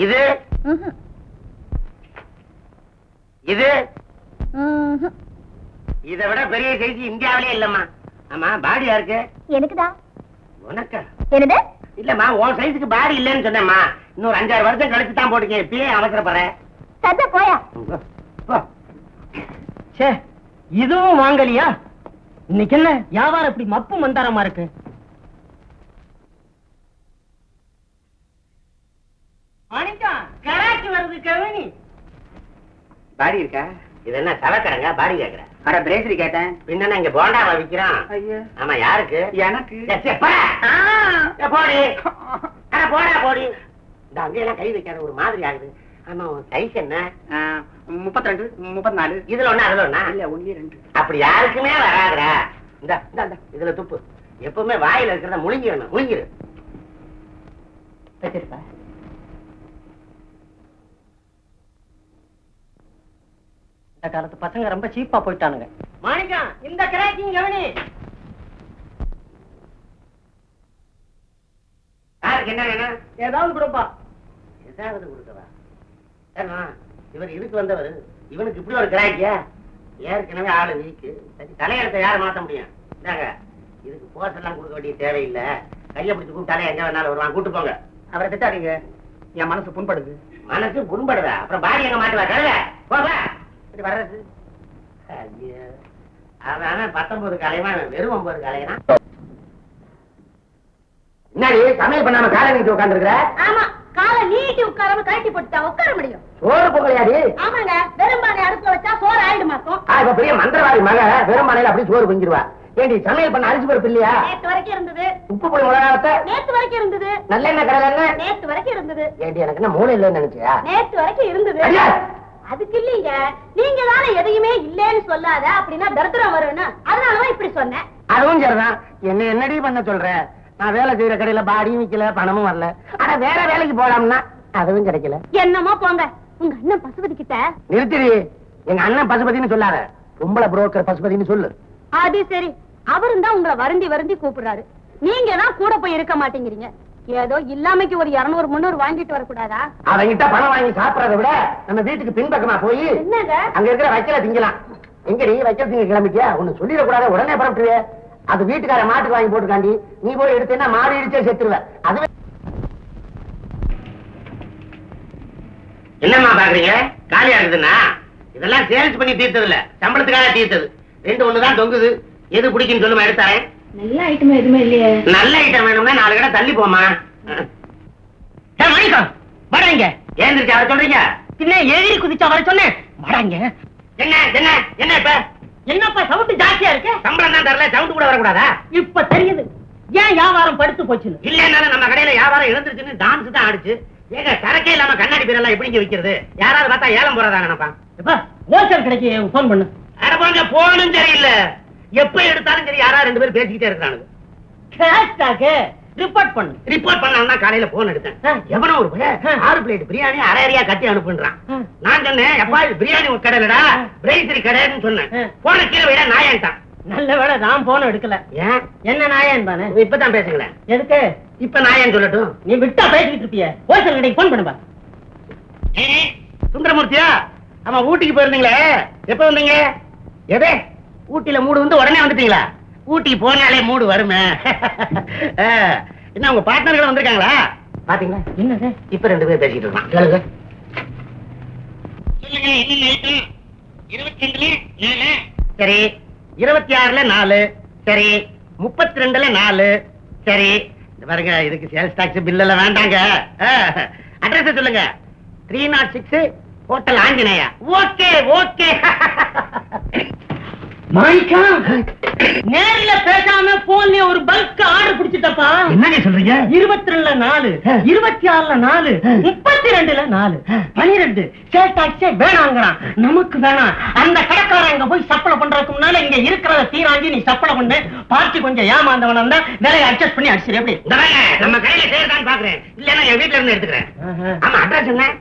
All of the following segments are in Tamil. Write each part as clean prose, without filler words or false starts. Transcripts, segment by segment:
இது இது இதை விட பெரிய செய்தி இந்தியாவிலே இல்லம்மா. ஆமா, பாடி யாருக்கு? எனக்குதான். உனக்கா? என்னது? இல்லம்மா, உன் சைஸுக்கு பாடி இல்லன்னு சொன்னேம்மா. இன்னொரு 5-6 வருஷம் கழிச்சு தான் போட்டுக்கேன். இப்பயே அவசரப்படுறேன். சத்த போயா. இதுவும் வாங்கலியா? இன்னைக்கு என்ன வியாபாரம் இப்படி மப்பு மந்தாரமா இருக்கு? கராச்சி வருது கவனி. பாடி இருக்கா? இது என்ன தவக்கடங்க? பாடி கேக்குற? அட பிரேசரி கேட்டேன். பின்ன இங்க போண்டாவா விக்கிறான்? ஆமா, யாருக்கு? எனக்கு. போடி போடா போடி. இந்த அங்கெல்லாம் கை வைக்காத ஒரு மாதிரி ஆகுது. ஆமா, உன் சைஸ் என்ன? 32, 34. இதுல ஒண்ணு அதுல ஒண்ணா? இல்ல, 1, 2. அப்படி யாருக்குமே வராதுடா. இந்த இதுல துப்பு. எப்பவுமே வாயில இருக்கிறத முழுங்கிடணும். முழுங்கிரு. இந்த காலத்து பசங்க ரொம்ப சீப்பா போயிட்டானுங்க. மாணிக்கம், இந்த கிராக்கிங் கவனி. யாருக்கு என்ன வேணும்? ஏதாவது கொடுப்பா. ஏதாவது கொடுக்கவா? இவர் இதுக்கு வந்தவர். இவனுக்கு இப்படி ஒரு கிராக்கியா? ஏற்கனவே ஆளு வீக்கு. சரி, தலையெழுத்த யாரை மாத்த முடியும்? இந்தாங்க, இதுக்கு போஸ் எல்லாம் கொடுக்க வேண்டிய தேவையில்லை. கையை பிடிச்சு கூப்பிட்டாலே எங்க வேணாலும் வருவான். கூட்டு போங்க. அவரை திட்டாதீங்க, என் மனசு புண்படுது. மனசு புண்படுதா? அப்புறம் பாடி எங்க மாட்டுவா? கழுத போவா. வர்றது அவன் 19 கலைவா, வெறும் 9 கலைனா. என்னடி சமையல் பண்ணாம காலை நீட்டி உட்கார்ந்துருக்கிற? ஆமா, காலை நீட்டி உட்காராம கழட்டி போட்டுட்டா உட்கார முடியும். சோறு பொங்கலையாடி? ஆமாங்க, வெறும்பானை அடுப்புல வச்சா சோறு ஆயிடுமாக்கும். இப்ப பெரிய மந்திரவாதி மக வெறும்பானையில அப்படி சோறு பொங்கிடுவா. ஏண்டி சமையல் பண்ண அரிசி பருப்பு இல்லையா? நேத்து வரைக்கும் இருந்தது. உப்பு புளி மிளகாத்த நேத்து வரைக்கும் இருந்தது. நல்லெண்ணெய் கடலை எண்ணெய் நேத்து வரைக்கும் இருந்தது. ஏண்டி எனக்கு என்ன மூளை இல்லைன்னு நினைச்சியா? நேத்து வரைக்கும் இருந்தது. அதுக்கு இல்லீங்க, நீங்க தானே எதையுமே இல்லேன்னு சொல்லாத, அப்படின்னா தரித்திரம் வரும்னு. அதனாலதான் இப்படி சொன்னேன். அதுவும் சரிதான். என்ன என்னடி பண்ண சொல்ற? நான் வேலை செய்யற கடையில பாடியும் விக்கல, பணமும் வரல. ஆனா வேற வேலைக்கு போலாம்னா அதுவும் கிடைக்கல. என்னமோ போங்க. உங்க அண்ணன் பசுபதி கிட்ட நிறுத்திடி. எங்க அண்ணன் பசுபதினு சொல்லாத, பொம்பளை புரோக்கர் பசுபதினு சொல்லு. அது சரி, அவரும் தான் உங்களை வருந்தி வருந்தி கூப்பிடுறாரு. நீங்க தான் கூட போய் இருக்க மாட்டேங்கிறீங்க. ஏதோ இல்லாமைக்கு ஒரு 200-300 வாங்கிட்டு வரக்கூடாதா? அவங்கிட்ட பணம் வாங்கி சாப்பிடறத விட நம்ம வீட்டுக்கு பின்பக்கமா போய் என்னங்க அங்க இருக்கிற வைக்கல திங்கலாம். எங்க நீ வைக்கல திங்க கிளம்பிட்டியா? ஒண்ணு சொல்லிடக்கூடாது, உடனே பரப்பிடுவே. அது வீட்டுக்கார மாட்டுக்கு வாங்கி போட்டுக்காண்டி நீ போய் எடுத்தேன்னா மாடு இடிச்சே செத்துருவ. அதுவே என்னம்மா பாக்குறீங்க? காலியா இருக்குதுன்னா இதெல்லாம் சேல்ஸ் பண்ணி தீர்த்தது இல்ல, சம்பளத்துக்காக தீர்த்தது. 2 ஒண்ணுதான் தொங்குது. எது பிடிக்குன்னு சொல்லுமா, எடுத்தாரேன். நல்ல ஐட்டம் எதுவுமே இல்லையே. நல்ல ஐட்டம் வேணும்னா 4 கடை தள்ளி போமா. மணிக்கம் வராங்க. ஏந்திரிச்சு அவரை சொல்றீங்க? பின்ன எதிரி குதிச்சா வர சொன்னேன். வராங்க. என்ன என்ன என்ன இப்ப? என்னப்பா சவுண்ட் ஜாஸ்தியா இருக்கு? சம்பளம் தான் தரல, சவுண்ட் கூட வரக்கூடாதா? இப்ப தெரியுது ஏன் வியாபாரம் படுத்து போச்சுன்னு. இல்லன்னாலும் நம்ம கடையில வியாபாரம் இழந்துருச்சுன்னு டான்ஸ் தான் ஆடிச்சு. ஏங்க சரக்கே இல்லாம கண்ணாடி பேரெல்லாம் எப்படிங்க விக்கிறது? யாராவது பார்த்தா ஏலம் போறதா நினைப்பான். இப்ப ஹோல்சேல் கடைக்கு போன் பண்ணு. அட போங்க, போனும் சரியில்லை. எப்ப எடுத்தாலும் சரி யாரா 2 பேர் பேசிக்கிட்டே இருக்கானுங்க. ரிப்போர்ட் பண்ணு. ரிப்போர்ட் பண்ணா காலையில போன் எடுத்தேன். எவனோ ஒரு 6 பிளேட் பிரியாணி அரையா கட்டி அனுப்புன்றான். நான் சொன்னேன், எப்பா இது பிரியாணி கடையிலடா, பிரைசரி கடைன்னு சொன்னேன். போன கீழே விட நாயான்ட்டான். நல்ல வேலை நான் போன எடுக்கல. ஏன்? என்ன நாயான் தானே? இப்பதான் பேசுங்களேன். எதுக்கு இப்ப நாயான் சொல்லட்டும்? நீ விட்டா பேசிக்கிட்டு இருப்பிய. ஹோல்சேல் கடைக்கு போன் பண்ணுப்பா. சுந்தரமூர்த்தியா? ஆமா, ஊட்டிக்கு போயிருந்தீங்களே, எப்ப வந்தீங்க? எதே ஊட்டியில மூடு வந்து உடனே வந்துட்டீங்களா? ஊட்டிக்கு போனாலே மூடு வருமே. என்ன உங்க பார்ட்னர்கள் வந்திருக்காங்களா? பாத்தீங்களா? என்னது இப்ப 2 பேர் பேசிட்டு இருக்கான். கேளுங்க. சொல்லுங்க, என்ன ஐட்டம்? 22ல 4. சரி. 26ல 4. சரி. 32ல 4. சரி. இந்த பாருங்க, இதுக்கு சேல்ஸ் டாக்ஸ் பில் எல்லாம் வேண்டாங்க. அட்ரஸ் சொல்லுங்க. 306 hotel Anjaneya. Okay okay. Manikkam, நேர்ல பேசாம போன்ல ஒரு பல்க் ஆர்டர் பிடிச்சிட்டப்பா. என்னங்க சொல்றீங்க? 22ல 4, 26ல 4, 32ல 4, 12 சேல் டாக்ஸே வேணாங்கிறான். நமக்கு வேணாம். அந்த கடைக்காரன் அங்க போய் சப்ளை பண்றதுக்கு முன்னால இங்க இருக்கிறத தீராஞ்சி நீ சப்ளை பண்ணு. பார்ட்டி கொஞ்சம் ஏமாந்தவனா இருந்தா விலையை அட்ஜஸ்ட் பண்ணி அடிச்சிரு. எப்படி நம்ம கடையில சேர்தான் பாக்குறேன், இல்லன்னா என் வீட்டுல இருந்து எடுத்துக்கிறேன். ஆமா, அட்ரஸ் என்ன?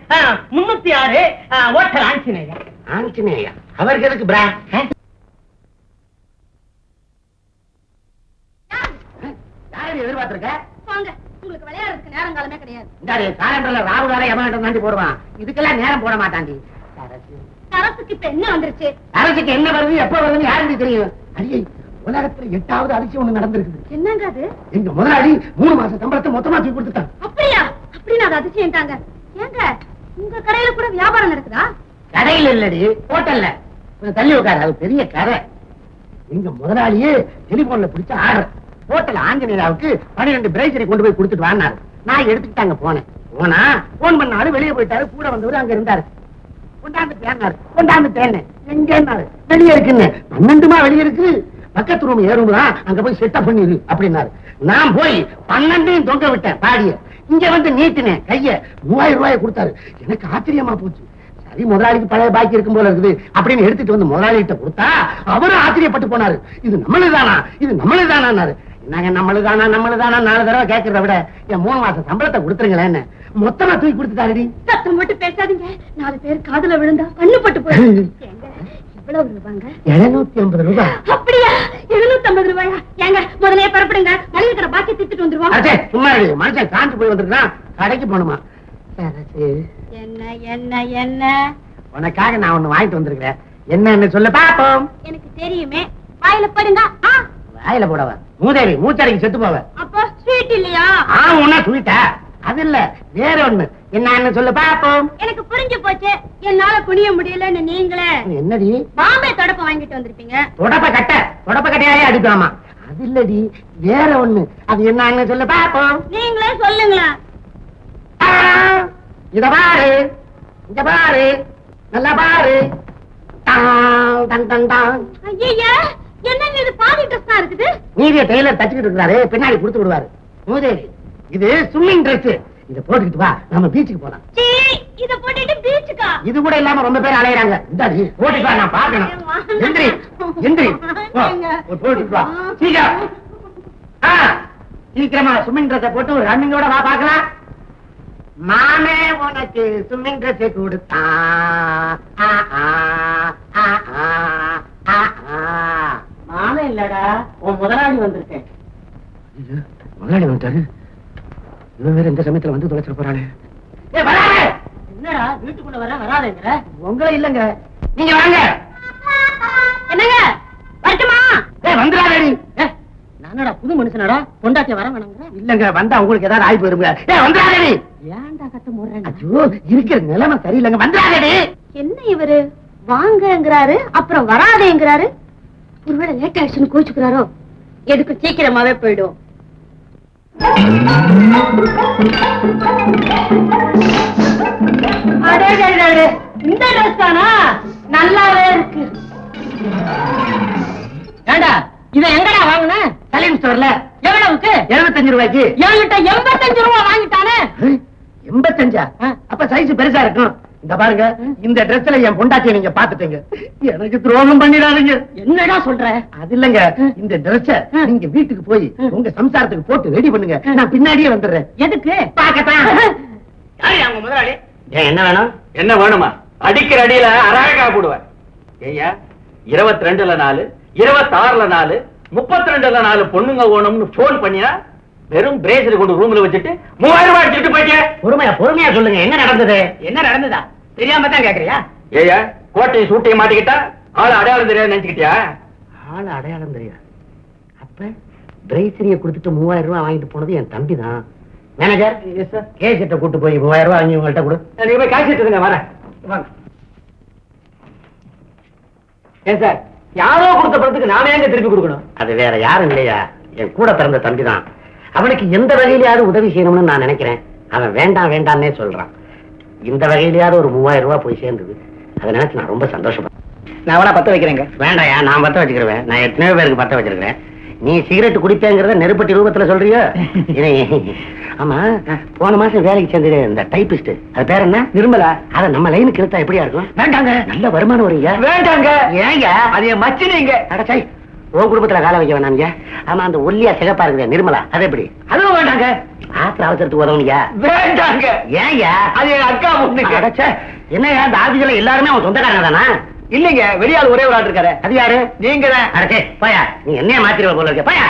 306 ஹோட்டல் ஆஞ்சநேயா. ஆஞ்சநேயா அவருக்கு எதுக்கு பிரா? யாரும் எதிர்பார்த்திருக்க? உங்களுக்கு விளையாடுறதுக்கு நேரம் காலமே கிடையாது. இந்த காலண்டர்ல ராகு காலம் எவன் தாண்டி போடுவான், இதுக்கெல்லாம் நேரம் போட மாட்டாண்டி. சரசுக்கு இப்ப என்ன வந்துருச்சு? அரசுக்கு என்ன வருது எப்ப வருதுன்னு யாருக்கு தெரியும்? அடியே, உலகத்துல 8வது அதிசயம் ஒண்ணு நடந்திருக்குது. என்னங்க அது? எங்க முதலாளி 3 மாச சம்பளத்தை மொத்தமா தூக்கி கொடுத்துட்டான். அப்படியா? அப்படின்னு அது அதிசயம் தாங்க. ஏங்க உங்க கடையில கூட வியாபாரம் நடக்குதா? கடையில இல்லடி, ஹோட்டல்ல. தள்ளி உட்காரு, அது பெரிய கடை. எங்க முதலாளியே டெலிபோன்ல பிடிச்ச ஆர்டர். ஹோட்டல் ஆஞ்சநேயாவுக்கு 12 பிரைசரி கொண்டு போய் கொடுத்துட்டு வாங்கினாரு. நான் எடுத்துக்கிட்டாங்க போனேன். போனா போன் பண்ணாரு, வெளியே போயிட்டாரு. கூட வந்தவர் அங்க இருந்தாரு. கொண்டாந்து தேனேன் எங்கன்னாரு, வெளியே இருக்குன்னு. 12மா வெளியே இருக்கு, பக்கத்து ரூம் ஏறும்தான், அங்க போய் செட்டப் பண்ணிரு அப்படின்னாரு. நான் போய் 12 தொங்க விட்டேன் பாடிய. இங்க வந்து நீட்டினேன் கைய. 3000 ரூபாய் கொடுத்தாரு. எனக்கு ஆச்சரியமா போச்சு. சரி, முதலாளிக்கு பழைய பாக்கி இருக்கும் போல இருக்குது அப்படின்னு எடுத்துட்டு வந்து முதலாளிகிட்ட கொடுத்தா அவரும் ஆச்சரியப்பட்டு போனாரு. இது நம்மளுதானா, இது நம்மளுதானாரு. என்னங்க நம்மளுதானா நம்மளுதானா 4 தடவை கேட்கறத விட என் 3 மாசம் சம்பளத்தை கொடுத்துருங்களேன்னு மொத்தமா தூக்கி கொடுத்துட்டாரு. சத்தம் மட்டும் பேசாதீங்க, 4 பேர் காதுல விழுந்தா கண்ணுப்பட்டு போயிடும். எவ்வளவு ரூபாங்க? 750 ரூபாய். அப்படியா? 750 ரூபாயா? ஏங்க முதலே பரப்படுங்க, மளிகை பாக்கி திட்டுட்டு வந்துருவோம். சும்மா மனுஷன் காஞ்சு போய் வந்திருக்கான், கடைக்கு போகணுமா? என்ன என்ன என்ன? உனக்காக நான் ஒண்ணு வாங்கிட்டு வந்திருக்கிறேன். என்னன்னு சொல்ல பாப்போம். எனக்கு தெரியுமே, வாயில படுங்க. வாயில போடவா? மூதேவி மூச்சடைக்கு செத்து போவ. அப்போ ஸ்வீட் இல்லையா? உன்ன ஸ்வீட்டா? அது இல்ல, வேற ஒண்ணு. என்னன்னு சொல்ல பாப்போம். எனக்கு புரிஞ்சு போச்சு, என்னால குனிய முடியலன்னு. நீங்களே என்னடி பாம்பே தொடப்ப வாங்கிட்டு வந்திருப்பீங்க. தொடப்ப கட்டையாலே அடிக்கலாமா? அது இல்லடி, வேற ஒண்ணு. அது என்னன்னு சொல்ல பாப்போம். நீங்களே சொல்லுங்களேன். இத பாரு, இங்க பாரு, நல்லா பாரு. ஐயா, என்னங்க இது பாதி ட்ரெஸ் தான் இருக்குது? நீதிய டெய்லர் தச்சுக்கிட்டு இருக்காரு, பின்னாடி கொடுத்து விடுவாரு. மூதேவி, இது ஸ்விம்மிங் ட்ரெஸ். இத போட்டுக்கிட்டு வா, நம்ம பீச்சுக்கு போலாம். இத போட்டுட்டு பீச்சுக்கா? இது கூட இல்லாம ரொம்ப பேர் அலையறாங்க. இந்தாடி போட்டுட்டு வா, நான் பாக்கணும். எந்திரி எந்திரி, போட்டுட்டு வா சீக்கிரம். சீக்கிரமா ஸ்விம்மிங் ட்ரெஸ் போட்டு ஒரு ரன்னிங்கோட வா பாக்கலாம். மாமே உனக்கு ஸ்விம்மிங் ட்ரெஸ் கொடுத்தான். மாமே இல்லடா, உன் முதலாளி வந்திருக்கேன். முதலாளி வந்துட்டாரு. இவன் வேற இந்த சமயத்துல வந்து தொலைச்சிட்டு போறானே. என்னடா வீட்டுக்குள்ள வர வராதுங்கிற? உங்களை இல்லங்க, நீங்க வாங்க. என்னங்க வரட்டுமா? வந்துடாதடி. நானடா புது மனுஷனடா, பொண்டாட்டிய வர வேணுங்கிற? இல்லங்க, வந்தா உங்களுக்கு ஏதாவது ஆகி போயிருங்க. வந்துடாதடி. ஏன்டா கட்ட முறேன்? ஐயோ, இருக்கிற நிலைமை சரியில்லைங்க, வந்துடாதடி. என்ன இவரு வாங்கங்கிறாரு, அப்புறம் வராதேங்கிறாரு. ஒருவேளை லேட் ஆயிடுச்சுன்னு கோச்சுக்கிறாரோ? எதுக்கு சீக்கிரமாவே போயிடும். இந்த ட்ரெஸ் தானா? நல்லாவே இருக்கு. ஏண்டா இத எங்கடா வாங்குன? சலீம் ஸ்டோர்ல. எவ்வளவுக்கு? 75 ரூபாய்க்கு. என்கிட்ட 85 ரூபாய் வாங்கிட்டானே. 85? அப்ப சைஸ் பெருசா இருக்கும். இந்த பாருங்க, இந்த ட்ரெஸ்ல என் பொண்டாட்டியை நீங்க பாத்துட்டீங்க. எனக்கு துரோகம் பண்ணிடாதீங்க. என்னடா சொல்ற? அது இல்லங்க, இந்த ட்ரெஸ் நீங்க வீட்டுக்கு போய் உங்க சம்சாரத்துக்கு போட்டு ரெடி பண்ணுங்க. நான் பின்னாடியே வந்துடுறேன். எதுக்கு? பாக்கத்தான். அவங்க முதலாளி என்ன வேணும்? என்ன வேணுமா? அடிக்கிற அடியில அராகா போடுவேன். ஐயா, 22ல 4, 26ல 4, 32ல 4 பொண்ணுங்க ஓணும்னு போன் பண்ணியா வெறும் பிரேசர் கொண்டு ரூம்ல வச்சுட்டு 3000 ரூபாய் அடிச்சுட்டு போயிட்டே. பொறுமையா சொல்லுங்க, என்ன நடந்தது? என்ன நடந்ததா தெரியாம தான் கேக்குறியா? ஏயா, கோட்டையை சூட்டையை மாட்டிக்கிட்டா ஆளு அடையாளம் தெரியாது நினைச்சுக்கிட்டியா? ஆளு அடையாளம் தெரியாது. அப்ப பிரைசரிய கொடுத்துட்டு 3000 ரூபாய் வாங்கிட்டு போனது என் தம்பி தான். மேனேஜர், கேசட்ட கூட்டு போய் 3000 ரூபாய் வாங்கி உங்கள்கிட்ட கொடு. நீங்க போய் காசு எடுத்துங்க, வரேன். வாங்க. ஏன் சார், யாரோ கொடுத்த பணத்துக்கு நானே எங்க திருப்பி கொடுக்கணும்? அது வேற யாரும் இல்லையா, என் கூட பிறந்த தம்பி தான். அவனுக்கு எந்த வகையிலாவது உதவி செய்யணும்னு நான் நினைக்கிறேன். அவன் வேண்டாம் வேண்டாம்னே சொல்றான். இந்த வகையிலாவது ஒரு 3000 ரூபாய் போய் சேர்ந்தது. அதை நினைச்சு நான் ரொம்ப சந்தோஷப்படுறேன். நான் வேணா பத்த வைக்கிறேங்க. வேண்டாயா, நான் பத்த வச்சுக்கிறேன். நான் எத்தனையோ பேருக்கு பத்த வச்சிருக்கிறேன். நீ சிகரெட் குடிப்பேங்கிறத நெருப்பட்டி ரூபத்துல சொல்றியோ? ஆமா, போன மாசம் வேலைக்கு சேர்ந்தது இந்த டைபிஸ்ட், அது பேர் என்ன? நிர்மலா. அத நம்ம லைனுக்கு இழுத்தா எப்படியா இருக்கும்? வேண்டாங்க. நல்ல வருமானம் வருங்க. வேண்டாங்க. ஏங்க? அது என் மச்சினீங்க. அடச்சாய், உன் குடும்பத்துல கால வைக்க வேணாங்க. ஆமா, அந்த ஒல்லியா சிகப்பா இருக்குது நிர்மலா, அது எப்படி? அதுவும் வேண்டாங்க. ஆத்திர அவசரத்துக்கு உதவுங்க. வேண்டாங்க. ஏங்க? அது என் அக்கா பொண்ணுங்க. அடச்சே, என்னங்க அந்த ஆபீஸ்ல எல்லாருமே அவன் சொந்தக்காரங்க தானா? இல்லைங்க, வெளியாள் ஒரே ஒரு ஆள் இருக்காரு. அது யாரு? நீங்க தான். அடச்சே, போயா, நீ என்னைய மாத்திருவ போல இருக்க, போயா.